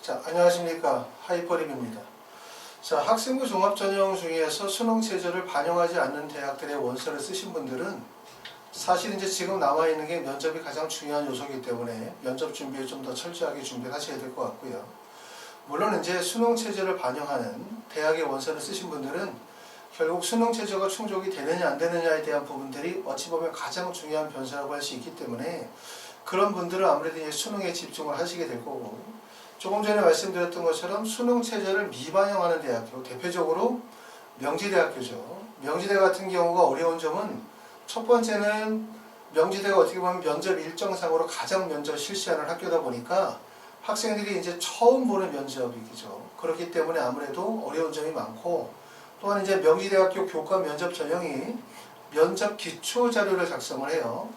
자, 안녕하십니까. 하이퍼립입니다. 자, 학생부 종합전형 중에서 수능체제를 반영하지 않는 대학들의 원서를 쓰신 분들은 사실 이제 지금 남아있는 게 면접이 가장 중요한 요소이기 때문에 면접 준비에 좀 더 철저하게 준비를 하셔야 될 것 같고요. 물론 이제 수능체제를 반영하는 대학의 원서를 쓰신 분들은 결국 수능체제가 충족이 되느냐 안 되느냐에 대한 부분들이 어찌 보면 가장 중요한 변수라고 할 수 있기 때문에 그런 분들은 아무래도 이제 수능에 집중을 하시게 될 거고, 조금 전에 말씀드렸던 것처럼 수능체제를 미반영하는 대학교, 대표적으로 명지대학교죠. 명지대 같은 경우가 어려운 점은 첫 번째는 명지대가 어떻게 보면 면접 일정상으로 가장 면접 실시하는 학교다 보니까 학생들이 이제 처음 보는 면접이죠. 그렇기 때문에 아무래도 어려운 점이 많고, 또한 이제 명지대학교 교과 면접 전형이 면접 기초 자료를 작성을 해요.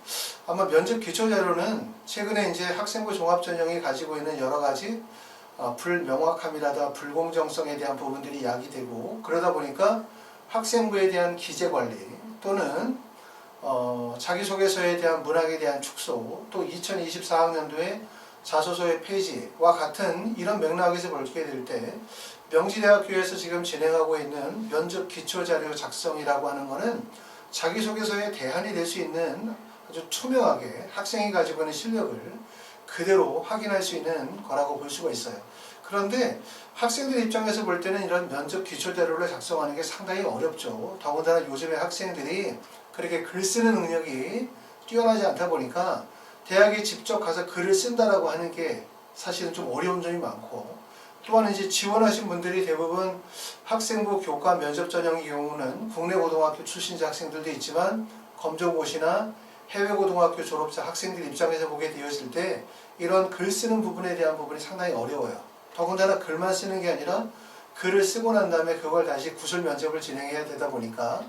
아마 면접 기초 자료는 최근에 이제 학생부 종합 전형이 가지고 있는 여러 가지 불명확함이라든가 불공정성에 대한 부분들이 야기되고, 그러다 보니까 학생부에 대한 기재 관리 또는 자기소개서에 대한 문항에 대한 축소, 또 2024학년도에 자소서의 폐지와 같은 이런 맥락에서 보게 될 때 명지대학교에서 지금 진행하고 있는 면접 기초자료 작성이라고 하는 것은 자기소개서에 대안이 될 수 있는 아주 투명하게 학생이 가지고 있는 실력을 그대로 확인할 수 있는 거라고 볼 수가 있어요. 그런데 학생들 입장에서 볼 때는 이런 면접 기초자료를 작성하는 게 상당히 어렵죠. 더군다나 요즘에 학생들이 그렇게 글 쓰는 능력이 뛰어나지 않다 보니까 대학에 직접 가서 글을 쓴다라고 하는 게 사실은 좀 어려운 점이 많고, 또한 이제 지원하신 분들이 대부분 학생부 교과 면접 전형의 경우는 국내 고등학교 출신자 학생들도 있지만 검정고시나 해외 고등학교 졸업자 학생들 입장에서 보게 되었을 때 이런 글 쓰는 부분에 대한 부분이 상당히 어려워요. 더군다나 글만 쓰는 게 아니라 글을 쓰고 난 다음에 그걸 다시 구술 면접을 진행해야 되다 보니까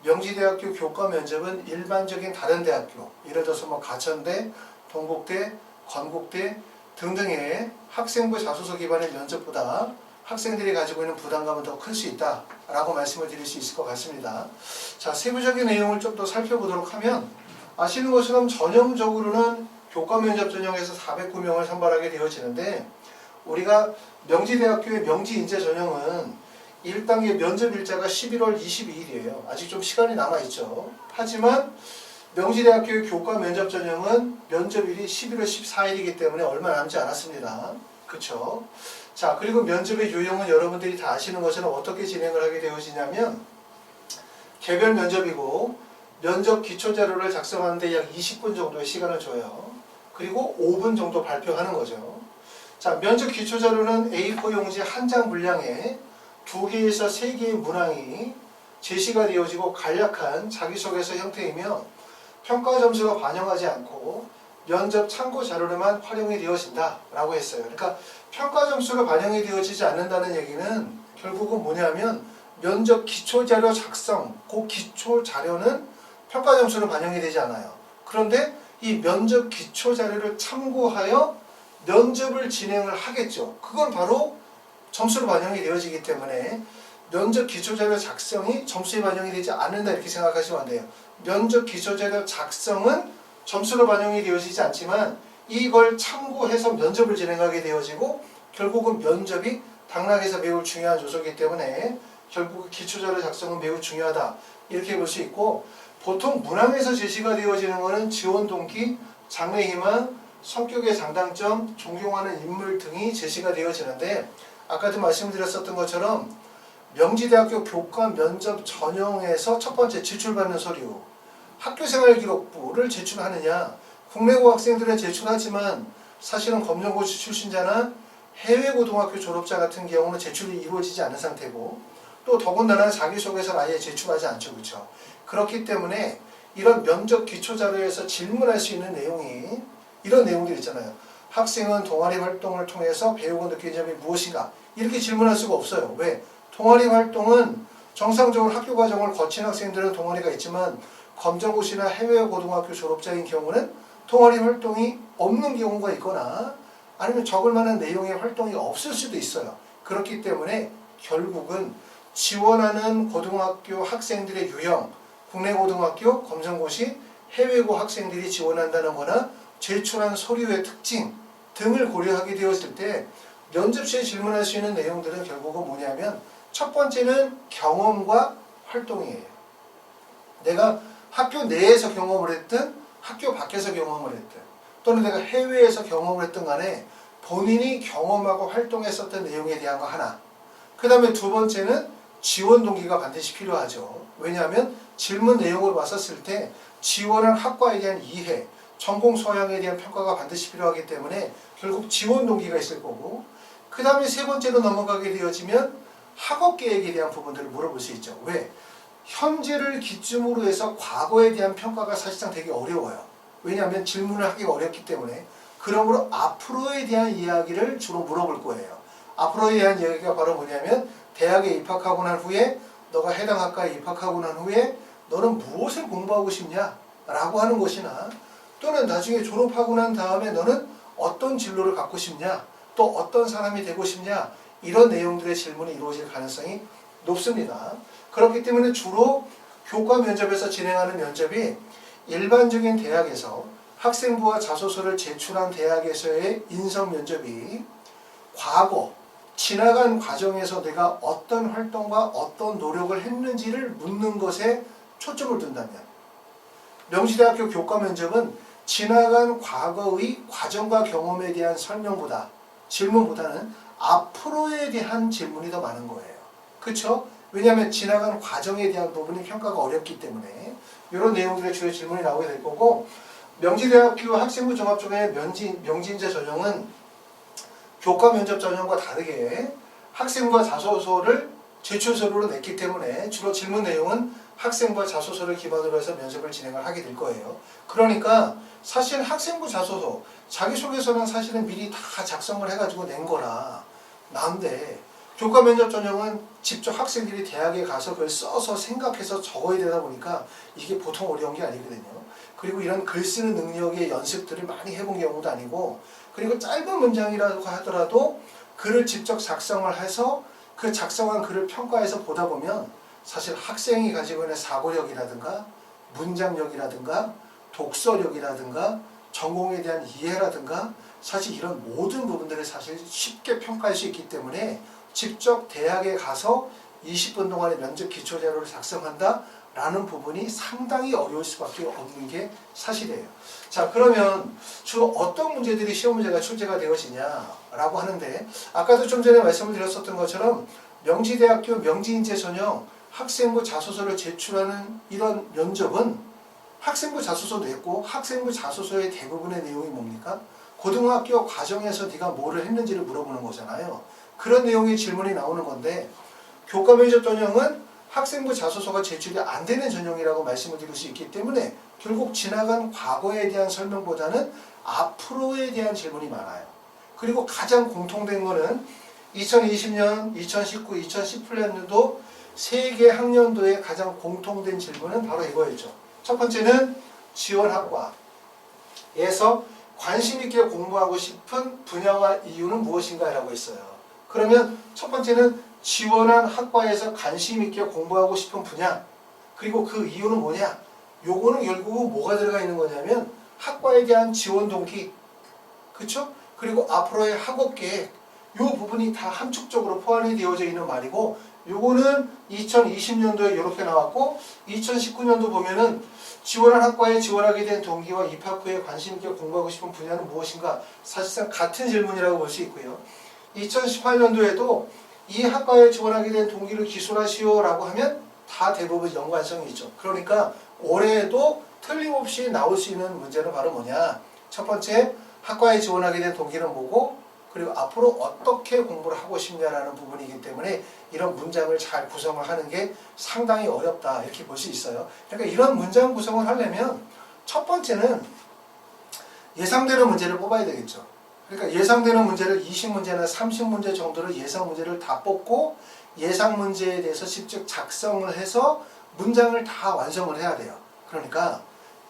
명지대학교 교과 면접은 일반적인 다른 대학교, 예를 들어서 뭐 가천대, 동국대, 건국대 등등의 학생부 자소서 기반의 면접보다 학생들이 가지고 있는 부담감은 더 클 수 있다라고 말씀을 드릴 수 있을 것 같습니다. 자, 세부적인 내용을 좀 더 살펴보도록 하면 아시는 것처럼 전형적으로는 교과 면접 전형에서 409명을 선발하게 되어지는데, 우리가 명지대학교의 명지인재 전형은 1단계 면접 일자가 11월 22일이에요. 아직 좀 시간이 남아있죠. 하지만 명지대학교의 교과 면접 전형은 면접일이 11월 14일이기 때문에 얼마 남지 않았습니다. 그쵸? 자, 그리고 면접의 유형은 여러분들이 다 아시는 것처럼 어떻게 진행을 하게 되어지냐면 개별 면접이고, 면접 기초자료를 작성하는데 약 20분 정도의 시간을 줘요. 그리고 5분 정도 발표하는 거죠. 자, 면접 기초자료는 A4 용지 한 장 분량에 2개에서 3개의 문항이 제시가 되어지고 간략한 자기소개서 형태이며 평가 점수가 반영하지 않고 면접 참고 자료로만 활용이 되어진다 라고 했어요. 그러니까 평가 점수가 반영이 되어지지 않는다는 얘기는 결국은 뭐냐면 면접 기초자료 작성, 그 기초자료는 평가 점수로 반영이 되지 않아요. 그런데 이 면접 기초자료를 참고하여 면접을 진행을 하겠죠. 그건 바로 점수로 반영이 되어지기 때문에 면접 기초자료 작성이 점수에 반영이 되지 않는다 이렇게 생각하시면 안 돼요. 면접 기초자료 작성은 점수로 반영이 되어지지 않지만 이걸 참고해서 면접을 진행하게 되어지고, 결국은 면접이 당락에서 매우 중요한 요소이기 때문에 결국 기초자료 작성은 매우 중요하다 이렇게 볼 수 있고, 보통 문항에서 제시가 되어지는 것은 지원 동기, 장래희망, 성격의 장단점, 존경하는 인물 등이 제시가 되어지는데, 아까도 말씀드렸었던 것처럼 명지대학교 교과 면접 전형에서 첫 번째 제출받는 서류, 학교생활기록부를 제출하느냐, 국내고 학생들은 제출하지만 사실은 검정고시 출신자나 해외 고등학교 졸업자 같은 경우는 제출이 이루어지지 않은 상태고, 또 더군다나 자기소개서는 아예 제출하지 않죠. 그렇죠? 그렇기 때문에 이런 면접 기초자료에서 질문할 수 있는 내용이 이런 내용들 있잖아요. 학생은 동아리 활동을 통해서 배우고 느낀 점이 무엇인가? 이렇게 질문할 수가 없어요. 왜? 동아리 활동은 정상적으로 학교 과정을 거친 학생들은 동아리가 있지만 검정고시나 해외 고등학교 졸업자인 경우는 동아리 활동이 없는 경우가 있거나 아니면 적을 만한 내용의 활동이 없을 수도 있어요. 그렇기 때문에 결국은 지원하는 고등학교 학생들의 유형, 국내 고등학교, 검정고시, 해외고 학생들이 지원한다는 거나 제출한 서류의 특징 등을 고려하게 되었을 때 면접 시에 질문할 수 있는 내용들은 결국은 뭐냐면 첫 번째는 경험과 활동이에요. 내가 학교 내에서 경험을 했든 학교 밖에서 경험을 했든 또는 내가 해외에서 경험을 했든 간에 본인이 경험하고 활동했었던 내용에 대한 거 하나. 그 다음에 두 번째는 지원 동기가 반드시 필요하죠. 왜냐하면 질문 내용을 봤었을 때 지원한 학과에 대한 이해, 전공 소양에 대한 평가가 반드시 필요하기 때문에 결국 지원 동기가 있을 거고, 그 다음에 세 번째로 넘어가게 되어지면 학업 계획에 대한 부분들을 물어볼 수 있죠. 왜? 현재를 기점으로 해서 과거에 대한 평가가 사실상 되게 어려워요. 왜냐하면 질문을 하기가 어렵기 때문에. 그러므로 앞으로에 대한 이야기를 주로 물어볼 거예요. 앞으로에 대한 이야기가 바로 뭐냐면 대학에 입학하고 난 후에 너가 해당 학과에 입학하고 난 후에 너는 무엇을 공부하고 싶냐? 라고 하는 것이나 또는 나중에 졸업하고 난 다음에 너는 어떤 진로를 갖고 싶냐? 또 어떤 사람이 되고 싶냐? 이런 내용들의 질문이 이루어질 가능성이 높습니다. 그렇기 때문에 주로 교과 면접에서 진행하는 면접이 일반적인 대학에서 학생부와 자소서를 제출한 대학에서의 인성 면접이 과거, 지나간 과정에서 내가 어떤 활동과 어떤 노력을 했는지를 묻는 것에 초점을 둔다면 명지대학교 교과 면접은 지나간 과거의 과정과 경험에 대한 설명보다 질문보다는 앞으로에 대한 질문이 더 많은 거예요. 그렇죠? 왜냐하면 지나간 과정에 대한 부분이 평가가 어렵기 때문에 이런 내용들의 주요 질문이 나오게 될 거고, 명지대학교 학생부 종합전형의 명지인재 전형은 교과 면접 전형과 다르게 학생부와 자소서를 제출 서류로 냈기 때문에 주로 질문 내용은 학생부와 자소서를 기반으로 해서 면접을 진행을 하게 될 거예요. 그러니까 사실 학생부 자소서, 자기소개서는 사실은 미리 다 작성을 해가지고 낸 거라 나은데, 교과 면접 전형은 직접 학생들이 대학에 가서 그걸 써서 생각해서 적어야 되다 보니까 이게 보통 어려운 게 아니거든요. 그리고 이런 글 쓰는 능력의 연습들을 많이 해본 경우도 아니고, 그리고 짧은 문장이라고 하더라도 글을 직접 작성을 해서 그 작성한 글을 평가해서 보다 보면 사실 학생이 가지고 있는 사고력이라든가 문장력이라든가 독서력이라든가 전공에 대한 이해라든가 사실 이런 모든 부분들을 사실 쉽게 평가할 수 있기 때문에 직접 대학에 가서 20분 동안의 면접 기초자료를 작성한다 라는 부분이 상당히 어려울 수밖에 없는 게 사실이에요. 자, 그러면 주로 어떤 문제들이 시험 문제가 출제가 되어지냐라고 하는데, 아까도 좀 전에 말씀을 드렸었던 것처럼 명지대학교 명지인재 전형 학생부 자소서를 제출하는 이런 면접은 학생부 자소서 냈고, 학생부 자소서의 대부분의 내용이 뭡니까? 고등학교 과정에서 네가 뭐를 했는지를 물어보는 거잖아요. 그런 내용의 질문이 나오는 건데, 교과 면접 전형은 학생부 자소서가 제출이 안 되는 전형이라고 말씀을 드릴 수 있기 때문에 결국 지나간 과거에 대한 설명보다는 앞으로에 대한 질문이 많아요. 그리고 가장 공통된 거는 2020년, 2019, 2018년도 세 개 학년도의 가장 공통된 질문은 바로 이거였죠. 첫 번째는 지원 학과에서 관심 있게 공부하고 싶은 분야와 이유는 무엇인가 라고 했어요. 그러면 첫 번째는 지원한 학과에서 관심 있게 공부하고 싶은 분야, 그리고 그 이유는 뭐냐? 요거는 결국 뭐가 들어가 있는 거냐면 학과에 대한 지원 동기, 그쵸? 그리고 앞으로의 학업 계획, 요 부분이 다 함축적으로 포함이 되어져 있는 말이고, 요거는 2020년도에 이렇게 나왔고 2019년도 보면은 지원한 학과에 지원하게 된 동기와 입학 후에 관심 있게 공부하고 싶은 분야는 무엇인가, 사실상 같은 질문이라고 볼 수 있고요. 2018년도에도 이 학과에 지원하게 된 동기를 기술하시오 라고 하면 다 대부분 연관성이 있죠. 그러니까 올해에도 틀림없이 나올 수 있는 문제는 바로 뭐냐? 첫 번째, 학과에 지원하게 된 동기는 뭐고, 그리고 앞으로 어떻게 공부를 하고 싶냐라는 부분이기 때문에 이런 문장을 잘 구성을 하는 게 상당히 어렵다 이렇게 볼 수 있어요. 그러니까 이런 문장 구성을 하려면 첫 번째는 예상되는 문제를 뽑아야 되겠죠. 그러니까 예상되는 문제를 20문제나 30문제 정도를 예상 문제를 다 뽑고 예상 문제에 대해서 직접 작성을 해서 문장을 다 완성을 해야 돼요. 그러니까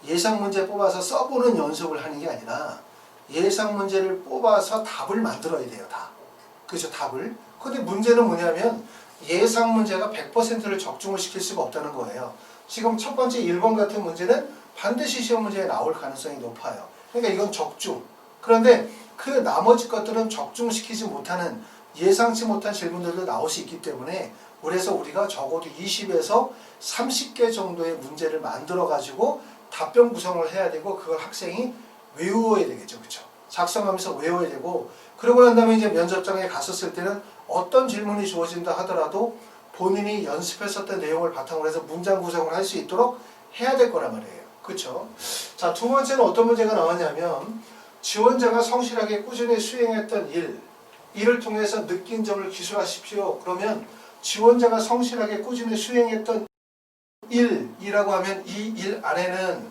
예상 문제 뽑아서 써보는 연습을 하는 게 아니라 예상 문제를 뽑아서 답을 만들어야 돼요. 다. 그죠? 답을. 근데 문제는 뭐냐면 예상 문제가 100%를 적중을 시킬 수가 없다는 거예요. 지금 첫 번째 1번 같은 문제는 반드시 시험 문제에 나올 가능성이 높아요. 그러니까 이건 적중. 그런데 그 나머지 것들은 적중시키지 못하는 예상치 못한 질문들도 나올 수 있기 때문에 그래서 우리가 적어도 20에서 30개 정도의 문제를 만들어 가지고 답변 구성을 해야 되고 그걸 학생이 외워야 되겠죠. 그렇죠? 작성하면서 외워야 되고 그러고 난 다음에 이제 면접장에 갔었을 때는 어떤 질문이 주어진다 하더라도 본인이 연습했었던 내용을 바탕으로 해서 문장 구성을 할 수 있도록 해야 될 거란 말이에요. 그렇죠? 자, 두 번째는 어떤 문제가 나왔냐면 지원자가 성실하게 꾸준히 수행했던 일을 통해서 느낀 점을 기술하십시오. 그러면 지원자가 성실하게 꾸준히 수행했던 일이라고 하면 이 일 안에는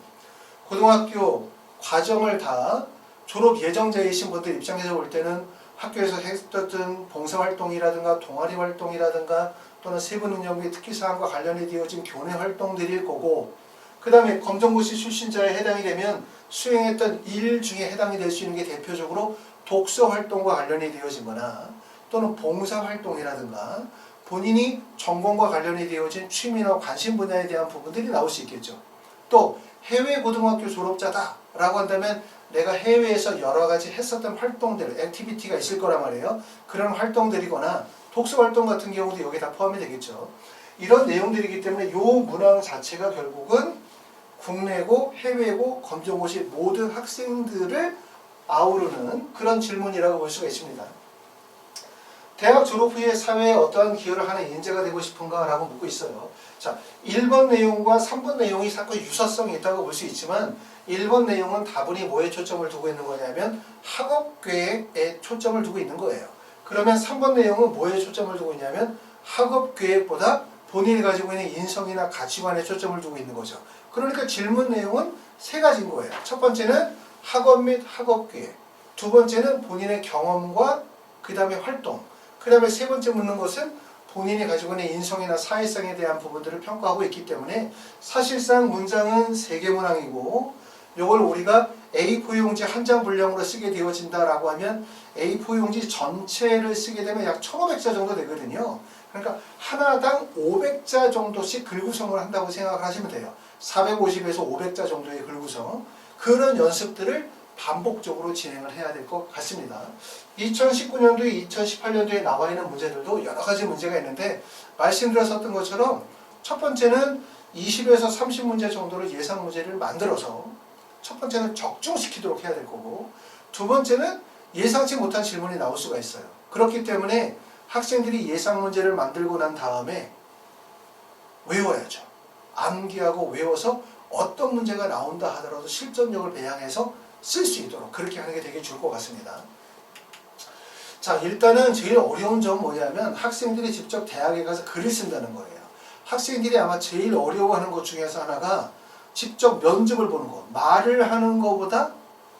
고등학교 과정을 다 졸업 예정자이신 분들 입장에서 볼 때는 학교에서 했었던 봉사활동이라든가 동아리 활동이라든가 또는 세부능력 및 특기사항과 관련이 되어진 교내 활동들일 거고 그 다음에 검정고시 출신자에 해당이 되면 수행했던 일 중에 해당이 될 수 있는 게 대표적으로 독서활동과 관련이 되어지거나 또는 봉사활동이라든가 본인이 전공과 관련이 되어진 취미나 관심 분야에 대한 부분들이 나올 수 있겠죠. 또 해외 고등학교 졸업자다 라고 한다면 내가 해외에서 여러 가지 했었던 활동들, 액티비티가 있을 거란 말이에요. 그런 활동들이거나 독서활동 같은 경우도 여기 다 포함이 되겠죠. 이런 내용들이기 때문에 이 문항 자체가 결국은 국내고 해외고 검정고시 모든 학생들을 아우르는 그런 질문이라고 볼 수가 있습니다. 대학 졸업 후에 사회에 어떠한 기여를 하는 인재가 되고 싶은가 라고 묻고 있어요. 자, 1번 내용과 3번 내용이 사건 유사성이 있다고 볼 수 있지만 1번 내용은 다분히 뭐에 초점을 두고 있는 거냐면 학업계획에 초점을 두고 있는 거예요. 그러면 3번 내용은 뭐에 초점을 두고 있냐면 학업계획보다 본인이 가지고 있는 인성이나 가치관에 초점을 두고 있는 거죠. 그러니까 질문 내용은 세 가지인 거예요. 첫 번째는 학업 및 학업계획, 두 번째는 본인의 경험과 그 다음에 활동, 그 다음에 세 번째 묻는 것은 본인이 가지고 있는 인성이나 사회성에 대한 부분들을 평가하고 있기 때문에 사실상 문장은 3개 문항이고 이걸 우리가 A4 용지 한 장 분량으로 쓰게 되어진다라고 하면 A4 용지 전체를 쓰게 되면 약 1500자 정도 되거든요. 그러니까 하나당 500자 정도씩 글구성을 한다고 생각을 하시면 돼요. 450에서 500자 정도의 글구성. 그런 연습들을 반복적으로 진행을 해야 될 것 같습니다. 2019년도에 2018년도에 나와 있는 문제들도 여러 가지 문제가 있는데 말씀드렸었던 것처럼 첫 번째는 20에서 30문제 정도로 예상 문제를 만들어서 첫 번째는 적중시키도록 해야 될 거고 두 번째는 예상치 못한 질문이 나올 수가 있어요. 그렇기 때문에 학생들이 예상 문제를 만들고 난 다음에 외워야죠. 암기하고 외워서 어떤 문제가 나온다 하더라도 실전력을 배양해서 쓸 수 있도록 그렇게 하는 게 되게 좋을 것 같습니다. 자, 일단은 제일 어려운 점은 뭐냐면 학생들이 직접 대학에 가서 글을 쓴다는 거예요. 학생들이 아마 제일 어려워하는 것 중에서 하나가 직접 면접을 보는 거. 말을 하는 것보다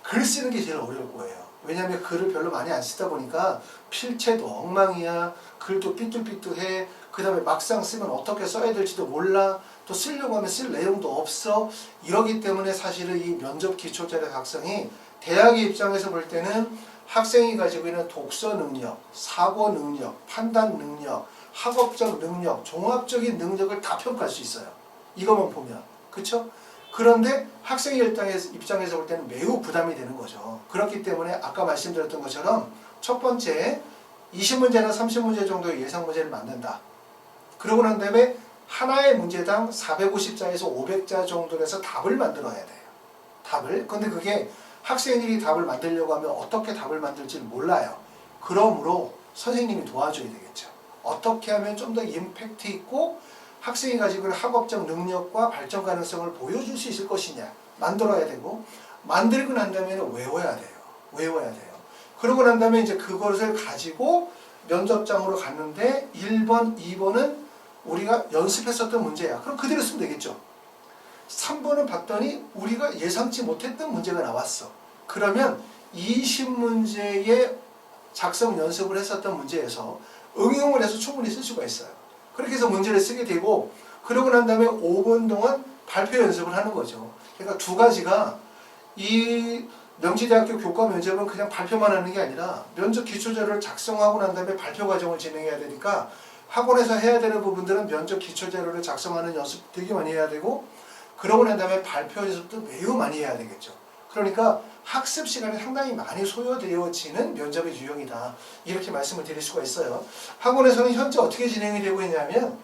글 쓰는 게 제일 어려울 거예요. 왜냐하면 글을 별로 많이 안 쓰다 보니까 필체도 엉망이야. 글도 삐뚤삐뚤해. 그 다음에 막상 쓰면 어떻게 써야 될지도 몰라. 또 쓰려고 하면 쓸 내용도 없어. 이러기 때문에 사실은 이 면접 기초자료 작성이 대학의 입장에서 볼 때는 학생이 가지고 있는 독서 능력, 사고 능력, 판단 능력, 학업적 능력, 종합적인 능력을 다 평가할 수 있어요. 이것만 보면. 그쵸? 그런데 학생의 입장에서 볼 때는 매우 부담이 되는 거죠. 그렇기 때문에 아까 말씀드렸던 것처럼 첫 번째 20문제나 30문제 정도의 예상 문제를 만든다. 그러고 난 다음에 하나의 문제당 450자에서 500자 정도로 해서 답을 만들어야 돼요. 답을. 근데 그게 학생들이 답을 만들려고 하면 어떻게 답을 만들지 몰라요. 그러므로 선생님이 도와줘야 되겠죠. 어떻게 하면 좀 더 임팩트 있고 학생이 가지고 있는 학업적 능력과 발전 가능성을 보여줄 수 있을 것이냐 만들어야 되고 만들고 난 다음에는 외워야 돼요. 외워야 돼요. 그러고 난 다음에 이제 그것을 가지고 면접장으로 갔는데 1번, 2번은 우리가 연습했었던 문제야. 그럼 그대로 쓰면 되겠죠. 3번은 봤더니 우리가 예상치 못했던 문제가 나왔어. 그러면 20문제의 작성 연습을 했었던 문제에서 응용을 해서 충분히 쓸 수가 있어요. 그렇게 해서 문제를 쓰게 되고 그러고 난 다음에 5분 동안 발표 연습을 하는 거죠. 그러니까 두 가지가 이 명지대학교 교과 면접은 그냥 발표만 하는 게 아니라 면접 기초자료를 작성하고 난 다음에 발표 과정을 진행해야 되니까 학원에서 해야 되는 부분들은 면접 기초자료를 작성하는 연습 되게 많이 해야 되고 그러고 난 다음에 발표 연습도 매우 많이 해야 되겠죠. 그러니까 학습 시간이 상당히 많이 소요되어지는 면접의 유형이다. 이렇게 말씀을 드릴 수가 있어요. 학원에서는 현재 어떻게 진행이 되고 있냐면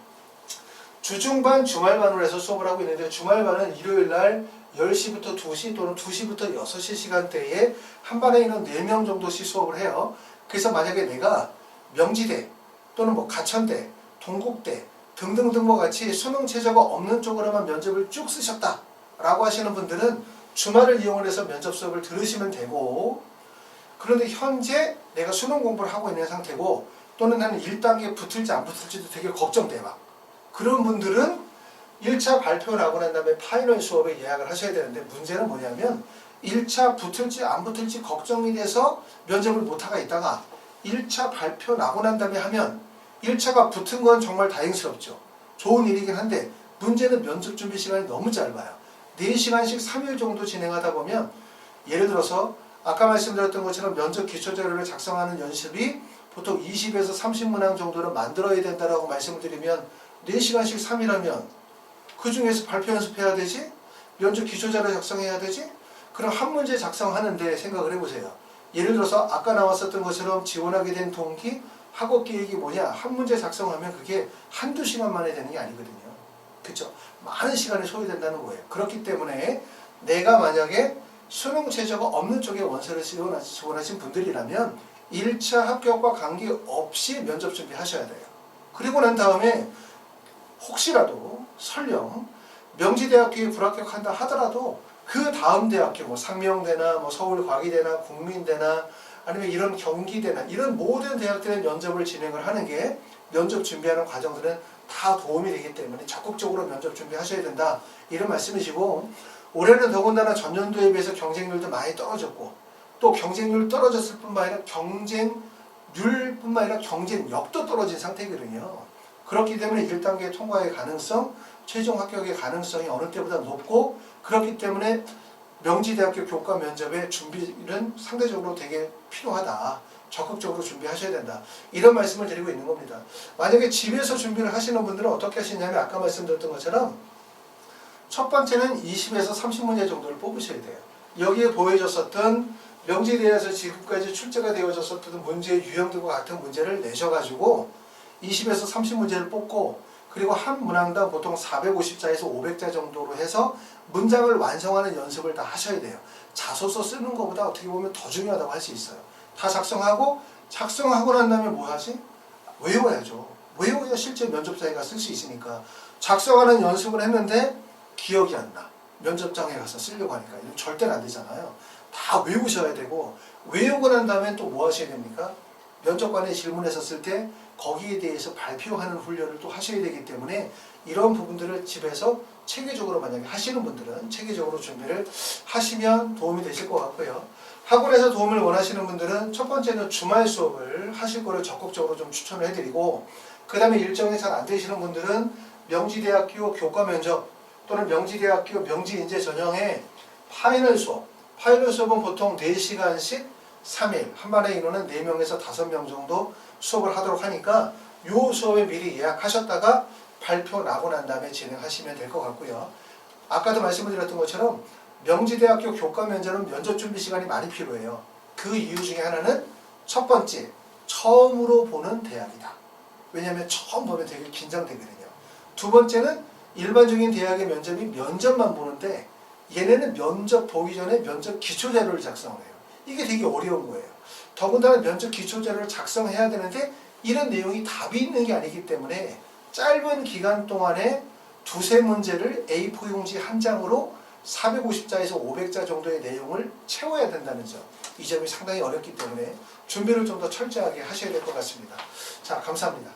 주중반, 주말반으로 해서 수업을 하고 있는데 주말반은 일요일날 10시부터 2시 또는 2시부터 6시 시간대에 한 반에 있는 4명 정도씩 수업을 해요. 그래서 만약에 내가 명지대 또는 뭐 가천대, 동국대 등등등과 같이 수능 최저가 없는 쪽으로만 면접을 쭉 쓰셨다 라고 하시는 분들은 주말을 이용해서 면접 수업을 들으시면 되고, 그런데 현재 내가 수능 공부를 하고 있는 상태고 또는 나는 1단계에 붙을지 안 붙을지도 되게 걱정돼 막. 그런 분들은 1차 발표 나고 난 다음에 파이널 수업에 예약을 하셔야 되는데, 문제는 뭐냐면 1차 붙을지 안 붙을지 걱정이 돼서 면접을 못하고 있다가 1차 발표 나고 난 다음에 하면 1차가 붙은 건 정말 다행스럽죠. 좋은 일이긴 한데 문제는 면접 준비 시간이 너무 짧아요. 4시간씩 3일 정도 진행하다 보면, 예를 들어서 아까 말씀드렸던 것처럼 면접 기초자료를 작성하는 연습이 보통 20에서 30문항 정도는 만들어야 된다라고 말씀을 드리면 4시간씩 3일하면 그 중에서 발표 연습해야 되지? 면접 기초자료 작성해야 되지? 그럼 한 문제 작성하는데 생각을 해보세요. 예를 들어서 아까 나왔었던 것처럼 지원하게 된 동기, 학업 계획이 뭐냐? 한 문제 작성하면 그게 한두 시간 만에 되는 게 아니거든요. 그렇죠? 많은 시간이 소요된다는 거예요. 그렇기 때문에 내가 만약에 수능 최저가 없는 쪽에 원서를 지원하신 분들이라면 1차 합격과 관계없이 면접 준비하셔야 돼요. 그리고 난 다음에 혹시라도 설령 명지대학교에 불합격한다 하더라도 그 다음 대학교, 뭐 상명대나 뭐 서울과기대나 국민대나 아니면 이런 경기대나 이런 모든 대학들의 면접을 진행을 하는 게 면접 준비하는 과정들은 다 도움이 되기 때문에 적극적으로 면접 준비하셔야 된다. 이런 말씀이시고, 올해는 더군다나 전년도에 비해서 경쟁률도 많이 떨어졌고, 또 경쟁률 떨어졌을 뿐만 아니라 경쟁률뿐만 아니라 경쟁력도 떨어진 상태거든요. 그렇기 때문에 1단계 통과의 가능성, 최종 합격의 가능성이 어느 때보다 높고, 그렇기 때문에 명지대학교 교과 면접의 준비는 상대적으로 되게 필요하다. 적극적으로 준비하셔야 된다. 이런 말씀을 드리고 있는 겁니다. 만약에 집에서 준비를 하시는 분들은 어떻게 하시냐면 아까 말씀드렸던 것처럼 첫 번째는 20에서 30문제 정도를 뽑으셔야 돼요. 여기에 보여줬었던 명지대에서 지금까지 출제가 되어졌었던 문제의 유형들과 같은 문제를 내셔가지고 20에서 30문제를 뽑고, 그리고 한 문항당 보통 450자에서 500자 정도로 해서 문장을 완성하는 연습을 다 하셔야 돼요. 자소서 쓰는 것보다 어떻게 보면 더 중요하다고 할 수 있어요. 다 작성하고 난 다음에 뭐 하지? 외워야죠. 외워야 실제 면접장에 가서 쓸 수 있으니까. 작성하는 연습을 했는데 기억이 안 나. 면접장에 가서 쓰려고 하니까. 이건 절대로 안 되잖아요. 다 외우셔야 되고, 외우고 난 다음에 또 뭐 하셔야 됩니까? 면접관에 질문했었을 때 거기에 대해서 발표하는 훈련을 또 하셔야 되기 때문에 이런 부분들을 집에서 체계적으로 만약에 하시는 분들은 체계적으로 준비를 하시면 도움이 되실 것 같고요. 학원에서 도움을 원하시는 분들은 첫 번째는 주말 수업을 하실 거를 적극적으로 좀 추천을 해드리고, 그 다음에 일정이 잘 안 되시는 분들은 명지대학교 교과 면접 또는 명지대학교 명지인재 전형의 파이널 수업은 보통 4시간씩 3일, 한 반의 인원은 4명에서 5명 정도 수업을 하도록 하니까 이 수업에 미리 예약하셨다가 발표 나고 난 다음에 진행하시면 될 것 같고요. 아까도 말씀을 드렸던 것처럼 명지대학교 교과 면접은 면접 준비 시간이 많이 필요해요. 그 이유 중에 하나는 첫 번째, 처음으로 보는 대학이다. 왜냐하면 처음 보면 되게 긴장되거든요. 두 번째는 일반적인 대학의 면접이 면접만 보는데 얘네는 면접 보기 전에 면접 기초자료를 작성을 해요. 이게 되게 어려운 거예요. 더군다나 면접 기초자료를 작성해야 되는데 이런 내용이 답이 있는 게 아니기 때문에 짧은 기간 동안에 두세 문제를 A4 용지 한 장으로 450자에서 500자 정도의 내용을 채워야 된다는 점. 이 점이 상당히 어렵기 때문에 준비를 좀 더 철저하게 하셔야 될 것 같습니다. 자, 감사합니다.